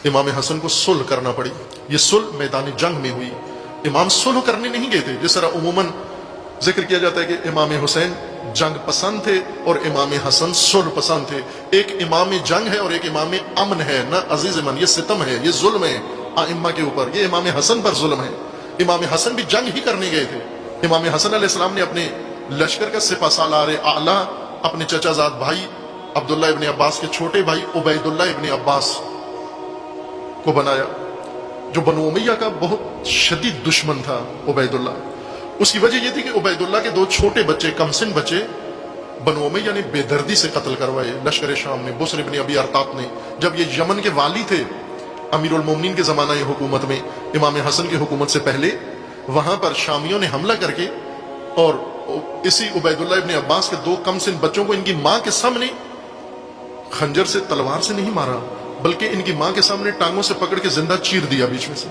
इमाम हसन को सुलह करना पड़ी। ये सुलह मैदान जंग में हुई। इमाम सुलह करने नहीं गए थे। जिस तरह उमूमन जिक्र किया जाता है कि इमाम हुसैन जंग पसंद थे और इमाम हसन सुलह पसंद थे। एक इमाम जंग है और एक इमाम अमन है ना अजीज मन, ये सितम है, ये जुल्म है आइम्मा के ऊपर। ये इमाम हसन पर जुल्म है। इमाम हसन भी जंग ही करने गए थे। इमाम हसन अलैहिस्सलाम ने अपने लश्कर का सिपा सालार आला अपने चचाजाद भाई अब्दुल्ला इब्न अब्बास के छोटे भाई उबैदुल्ला इब्न अब्बास को बनाया, जो बनु उमैया का बहुत शदीद दुश्मन था उबैदुल्ला। उसकी वजह यह थी कि उबैदुल्ला के दो छोटे बच्चे कमसिन बच्चे बनु उमैया ने बेदर्दी से कत्ल करवाए लश्कर शाम में। बुस्र इब्न अबी अरतात ने, जब ये यमन के वाली थे अमीरुल मोमिनीन के जमाना हुकूमत में, इमाम हसन की हुकूमत से पहले, वहां पर शामियों ने हमला करके और इसी उबैदुल्ला इब्न अब्बास के दो कमसिन बच्चों को इनकी मां के सामने खंजर से तलवार से नहीं मारा, बल्कि इनकी मां के सामने टांगों से पकड़ के जिंदा चीर दिया बीच में से।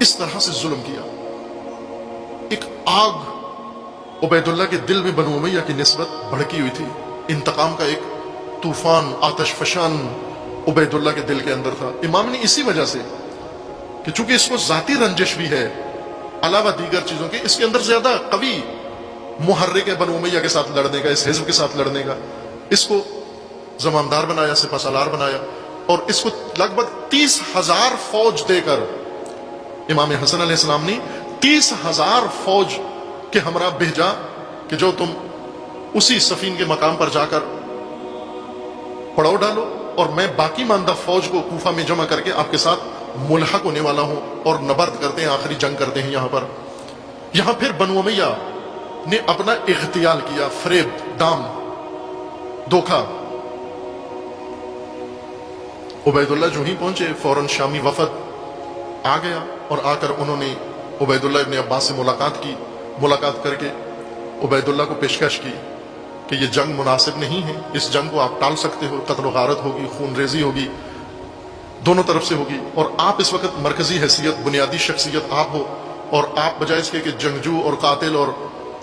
इस तरह से जुल्म किया। एक आग उबैदुल्ला के दिल में बनु उमैया की निस्बत भड़की हुई थी। इंतकाम का एक तूफान आतश फशान उबैदुल्ला के दिल के अंदर था। इमाम ने इसी वजह से कि चूंकि इसको जाती रंजिश भी है अलावा दीगर चीजों के, इसके अंदर ज्यादा कवि मुहर्रिक है बनु उमैया के साथ लड़ने का, इस हिज्ब के साथ लड़ने का। इसको जमानदार बनाया, सिपा सालार बनाया और इसको लगभग 30,000 फौज देकर इमाम हसन अलैहिस्सलाम ने 30,000 फौज के हमरा भेजा कि जो तुम उसी सफीन के मकाम पर जाकर पड़ाव डालो और मैं बाकी मानदा फौज को कूफा में जमा करके आपके साथ मुल्हक होने वाला हूं और नबर्द करते हैं, आखिरी जंग करते हैं। यहां फिर बनु उमैया ने अपना इख्तियाल किया, फरेब, दाम, धोखा। उबैदुल्ला जो ही पहुंचे फौरन शामी वफद आ गया और आकर उन्होंने उबैदुल्ला इब्न अब्बास से मुलाकात की। मुलाकात करके उबैदुल्ला को पेशकश की कि ये जंग मुनासिब नहीं है, इस जंग को आप टाल सकते हो, कत्ल गारत होगी, खून रेजी होगी, दोनों तरफ से होगी, और आप इस वक्त मरकजी हैसियत, बुनियादी शख्सियत आप हो, और आप बजाय इसके कि जंगजू और कातिल और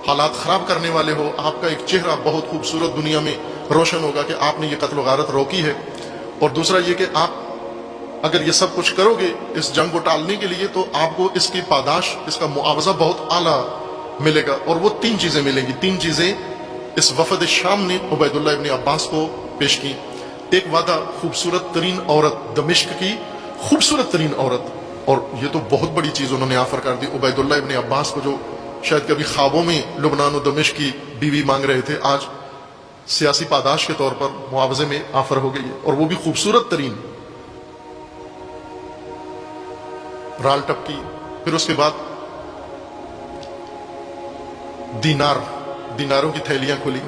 हालात खराब करने वाले हो, आपका एक चेहरा बहुत खूबसूरत दुनिया में रोशन होगा कि आपने ये कत्ल गारत रोकी है। और दूसरा ये कि आप अगर ये सब कुछ करोगे इस जंग को टालने के लिए, तो आपको इसकी पादाश, इसका मुआवजा बहुत आला मिलेगा। और वो 3 चीजें मिलेंगी। 3 चीजें इस वफद शाम ने उबैदुल्ला इब्न अब्बास को पेश की। एक वादा खूबसूरत तरीन औरत, दमिश्क की खूबसूरत तरीन औरत, और ये तो बहुत बड़ी चीज उन्होंने ऑफर कर दी उबैदुल्ला इब्न अब्बास को, जो शायद कभी ख्वाबों में लुबनान और दमिश्क की बीवी मांग रहे थे, आज सियासी पादाश के तौर पर मुआवजे में ऑफर हो गई है, और वो भी खूबसूरत तरीन राल टपकी। फिर उसके बाद दीनारों की थैलियां खुली।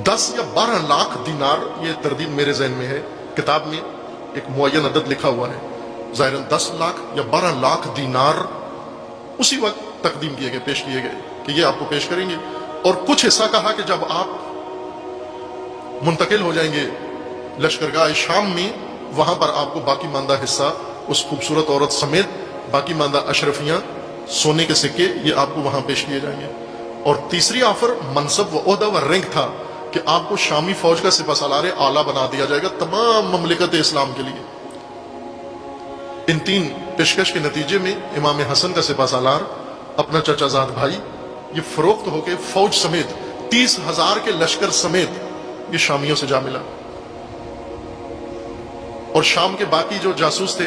10 या 12 लाख दीनार, ये तरदीद मेरे ज़हन में है, किताब में एक मुअय्यन अदद लिखा हुआ है, ज़ाहिरन 10 लाख या 12 लाख दीनार उसी वक्त तकदीम किए गए, पेश किए गए कि ये आपको पेश करेंगे। और कुछ हिस्सा कहा कि जब आप मुंतकिल हो जाएंगे लश्करगाह शाम में, वहां पर आपको बाकी मानदा हिस्सा उस खूबसूरत औरत समेत बाकी मानदा अशरफियां, सोने के सिक्के, ये आपको वहां पेश किए जाएंगे। और तीसरी ऑफर मनसब व ओहदा व रैंक था कि आपको शामी फौज का सिपा सालार आला बना दिया जाएगा तमाम ममलिकत इस्लाम के लिए। इन 3 पेशकश के नतीजे में इमाम हसन का सिपा सालार अपना चचाजाद भाई ये फरोख्त होकर फौज समेत 30,000 के लश्कर समेत ये शामियों से जा मिला। और शाम के बाकी जो जासूस थे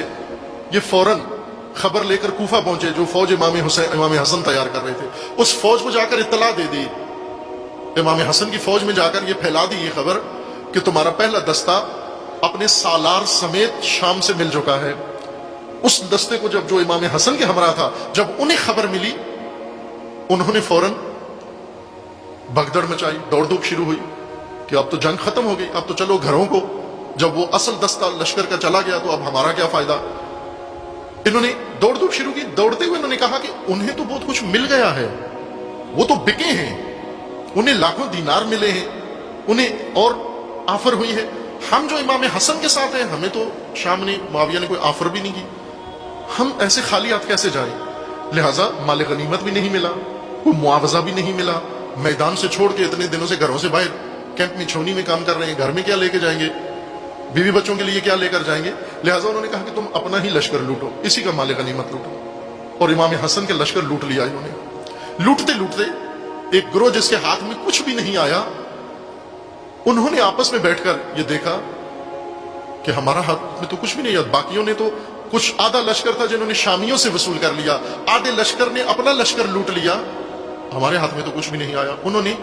ये फौरन खबर लेकर कूफा पहुंचे, जो फौज इमाम हसन तैयार कर रहे थे, उस फौज को जाकर इत्तला दे दी। इमाम हसन की फौज में जाकर ये फैला दी ये खबर कि तुम्हारा पहला दस्ता अपने सालार समेत शाम से मिल चुका है। उस दस्ते को जब जो इमाम हसन के हमरा था, जब उन्हें खबर मिली, उन्होंने फौरन भगदड़ मचाई, दौड़ धूप शुरू हुई कि अब तो जंग खत्म हो गई, अब तो चलो घरों को। जब वो असल दस्ता लश्कर का चला गया तो अब हमारा क्या फायदा। इन्होंने दौड़ धूप शुरू की। दौड़ते हुए इन्होंने कहा कि उन्हें तो बहुत कुछ मिल गया है, वो तो बिके हैं, उन्हें लाखों दीनार मिले हैं, उन्हें और ऑफर हुई है। हम जो इमाम हसन के साथ हैं, हमें तो शाम ने, मुआविया ने कोई ऑफर भी नहीं की, हम ऐसे खाली हाथ कैसे जाएं। लिहाजा माल गनीमत भी नहीं मिला, कोई मुआवजा भी नहीं मिला, मैदान से छोड़ के इतने दिनों से घरों से बाहर कैंप में छोनी में काम कर रहे हैं, घर में क्या लेके जाएंगे, बीवी बच्चों के लिए क्या लेकर जाएंगे। लिहाजा उन्होंने कहा कि तुम अपना ही लश्कर लूटो, इसी का माल गनीमत लूटो। और इमाम हसन के लश्कर लूट लिया इन्होंने। लूटते लूटते एक गिरोह जिसके हाथ में कुछ भी नहीं आया, उन्होंने आपस में बैठकर ये देखा कि हमारा हाथ में तो कुछ भी नहीं है। बाकियों ने तो कुछ आधा लश्कर था जिन्होंने शामियों से वसूल कर लिया, आधे लश्कर ने अपना लश्कर लूट लिया, हमारे हाथ में तो कुछ भी नहीं आया। उन्होंने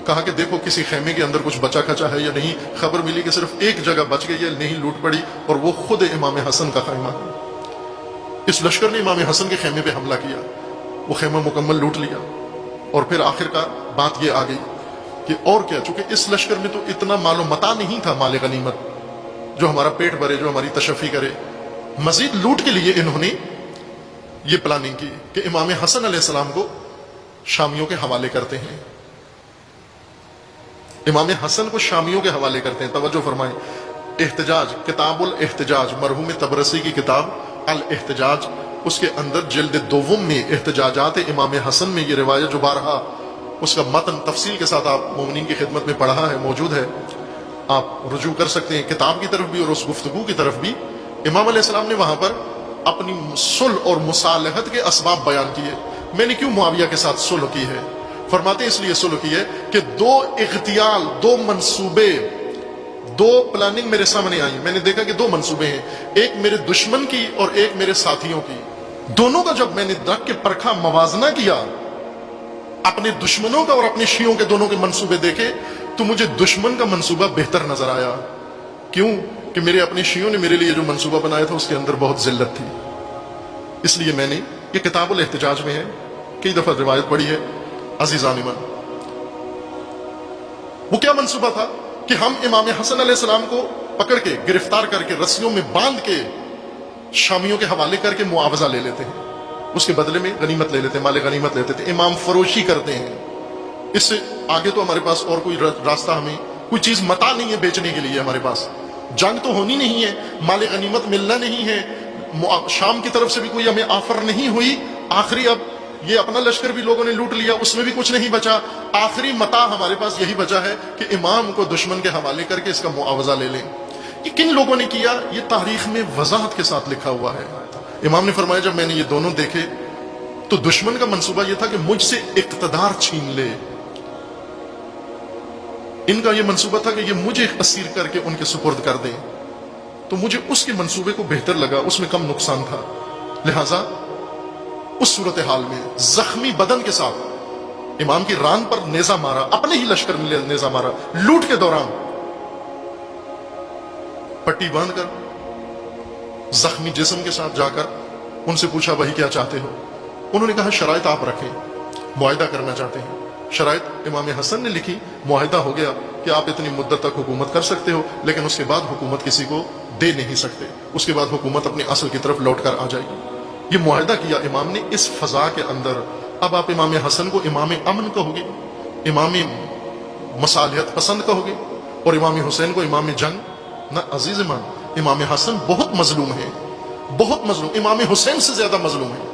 कहा कि देखो किसी खेमे के अंदर कुछ बचा खचा है या नहीं। खबर मिली कि सिर्फ एक जगह बच गई है, नहीं लूट पड़ी, और वो खुद इमाम हसन का खेमा है। इस लश्कर ने इमाम हसन के खेमे पे हमला किया, वो खेमा मुकम्मल लूट लिया। और फिर आखिरकार बात ये आ गई कि और क्या, चूंकि इस लश्कर में तो इतना मालो मता नहीं था, माल गनीमत जो हमारा पेट भरे, जो हमारी तशफी करे। मजीद लूट के लिए इन्होंने ये प्लानिंग की कि इमाम हसन अलैहिस्सलाम को शामियों के हवाले करते हैं। इमाम हसन को शामियों के हवाले करते हैं। तवज्जो फरमाएं, एहतजाज, किताबुल एहतजाज, मरहूम तबरसी की किताब अल एहतजाज, उसके अंदर जिल्द दोवम में एहतजाजात इमाम हसन में ये रिवायत जो बारहा उसका मतन तफसील के साथ आप मोमिनीन की खिदमत में पढ़ा है, मौजूद है, आप रुजू कर सकते हैं किताब की तरफ भी और उस गुफ्तगू की तरफ भी। इमाम अलैहिस्सलाम ने वहां पर अपनी सुलह और मुसालहत के असबाब बयान किए। मैंने क्यों मुआविया के साथ सुलह की है? फरमाते इसलिए सुलह की है कि दो इख्तियाल, दो मंसूबे, दो प्लानिंग मेरे सामने आई। मैंने देखा कि दो मंसूबे हैं, एक मेरे दुश्मन की और एक मेरे साथियों की। दोनों का जब मैंने रख के परखा, मवाजना किया, अपने दुश्मनों का और अपने शियों के दोनों के मंसूबे देखे, तो मुझे दुश्मन का मंसूबा बेहतर नजर आया। क्यों? कि मेरे अपने शियों ने मेरे लिए जो मंसूबा बनाया था उसके अंदर बहुत जिल्लत थी। इसलिए मैंने, ये किताबुल एहतजाज में है, कई दफा रिवायत पढ़ी है अजीजान ईमान। वो क्या मंसूबा था कि हम इमाम हसन अलैहिस्सलाम को पकड़ के, गिरफ्तार करके, रस्सियों में बांध के शामियों के हवाले करके मुआवजा ले लेते हैं, उसके बदले में गनीमत ले लेते हैं, माले गनीमत लेते थे, इमाम फरोशी करते हैं। इससे आगे तो हमारे पास और कोई रास्ता, हमें कोई चीज मता नहीं है बेचने के लिए। हमारे पास जंग तो होनी नहीं है, माले गनीमत मिलना नहीं है, शाम की तरफ से भी कोई हमें ऑफर नहीं हुई। आखिरी अब ये अपना लश्कर भी लोगों ने लूट लिया, उसमें भी कुछ नहीं बचा। आखिरी मता हमारे पास यही बचा है कि इमाम को दुश्मन के हवाले करके इसका मुआवजा ले लें। ये किन लोगों ने किया? ये तारीख में वजाहत के साथ लिखा हुआ है। इमाम ने फरमाया जब मैंने ये दोनों देखे तो दुश्मन का मंसूबा ये था कि मुझसे इक्तदार छीन ले। इनका ये मंसूबा था कि ये मुझे असीर करके उनके सुपुर्द कर दें। तो मुझे उसके मंसूबे को बेहतर लगा, उसमें कम नुकसान था। लिहाजा उस सूरत हाल में जख्मी बदन के साथ इमाम की रान पर नेजा मारा, अपने ही लश्कर में नेजा मारा। लूट के दौरान पट्टी बांधकर जख्मी जिस्म के साथ जाकर उनसे पूछा भाई क्या चाहते हो? उन्होंने कहा शराइत आप रखें, मुआहिदा करना चाहते हैं। शराइत इमाम हसन ने लिखी, मुआहिदा हो गया कि आप इतनी मुद्दत तक हुकूमत कर सकते हो, लेकिन उसके बाद हुकूमत किसी को दे नहीं सकते, उसके बाद हुकूमत अपनी असल की तरफ लौट कर आ जाएगी। ये मुआहिदा किया इमाम ने इस फजा के अंदर। अब आप इमाम हसन को इमाम अमन कहोगे, इमाम मसालियत पसंद कहोगे, और इमाम हुसैन को इमाम जंग। ना अजीज इमाम हसन बहुत मजलूम है, बहुत मजलूम, इमाम हुसैन से ज्यादा मजलूम है।